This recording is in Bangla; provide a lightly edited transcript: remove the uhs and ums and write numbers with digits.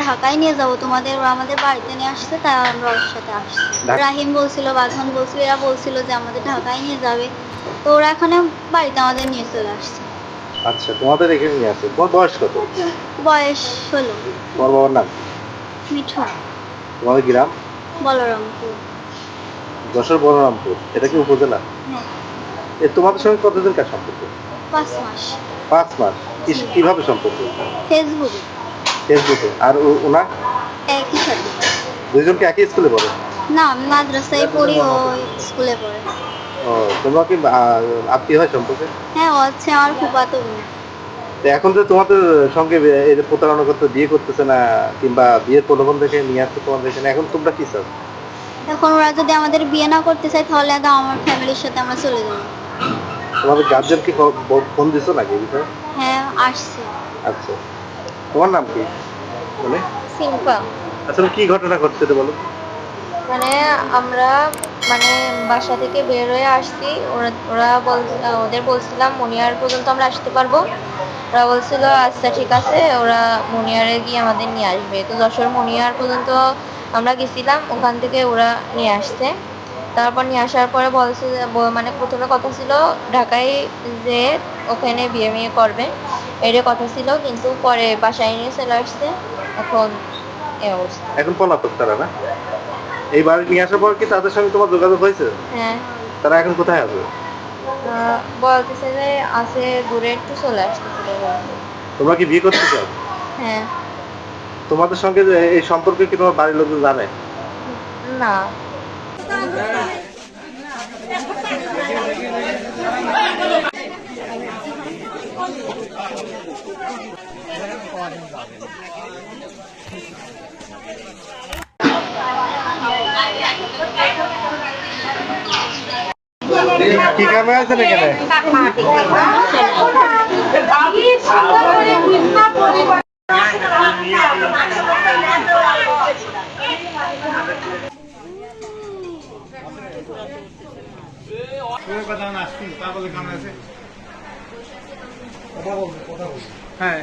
ঢাকায় নিয়ে যাব তোমাদের, ওরা আমাদের বাড়িতে নিয়ে আসছে, তাই আমরা ওর সাথে আসছি। রাহিম বলছিল, বাঁধন বলছিল, এরা বলছিল যে আমাদের ঢাকায় নিয়ে যাবে, তো ওরা এখানে বাড়িতে আমাদের নিয়ে চলে আসছে। আচ্ছা, তোমাদের এখানে নিয়ে আসছে। তোমার বয়স কত? বয়স 16। তোমার বাবার নাম? মিঠু। তোমাদের গ্রাম? বলরামপুর। যশোর বলরামপুর। এটা কি উপজেলা? হ্যাঁ। তোমাদের সঙ্গে কতদিনকার সম্পর্ক? 5 মাস। 5 মাস। কিভাবে সম্পর্ক? ফেসবুকে। ফেসবুকে। আর ওনার? একই সাথে। দুইজনকে একই স্কুলে পড়ে? না, আমি মাদ্রাসায় পড়ি, ও স্কুলে পড়ে। ও, তোমরা কি আত্মীয় হয় সম্পর্কে? হ্যাঁ, ও হচ্ছে আমার ফুফাতো বোন। এখন যে তোমাদের সঙ্গে এই যে প্রতারণা করতে বিয়ে করতেছে না, কিংবা বিয়ের প্রলোভন দেখে নিয়ে আসছে তোমাদের এখানে, এখন তোমরা কি চাও? এখন ওরা যদি আমাদের বিয়ে না করতে চায়, তাহলে আগে আমার ফ্যামিলির সাথে আমরা চলে যাবো। তোমাদের গার্জিয়ানকে ফোন দিছো নাকি এই বিষয়ে? হ্যাঁ, আসছে। আচ্ছা, তোমার নাম কি? মানে সিম্পা। আসলে কি ঘটনা ঘটছে এটা বলো। মানে আমরা বাসা থেকে বের হয়ে আসছি, ওদের বলছিলাম মনিয়ার পর্যন্ত আমরা আসতে পারবো। ওরা বলছিল আচ্ছা ঠিক আছে, ওরা মনিয়ারে গিয়ে আমাদের নিয়ে আসবে। তো যশোর মনিয়ার পর্যন্ত আমরা গেছিলাম, ওখান থেকে ওরা নিয়ে আসছে। তারপর নিয়ে আসার পরে বলছে প্রথমে কথা ছিল ঢাকায় যে ওখানে বিয়ে করবে, এটাই কথা ছিল, কিন্তু পরে বাসায় নিয়ে চলে আসছে। এখন এই অবস্থা। এখন পলাতক তারা না? এই বাড়ি নিয়ে আসার পর কি তাদের সঙ্গে তোমার যোগাযোগ হয়েছে? হ্যাঁ, তারা এখন কোথায় আছে? বলতেছে যে আছে দূরে, একটু চলে আসতেছিল। তোমরা কি বিয়ে করতে চাও? হ্যাঁ। তোমাদের সঙ্গে যে এই সম্পর্কে কি তোমার বাড়ির লোকজন জানে? না। কি কামে আছেন এখানে? হ্যাঁ।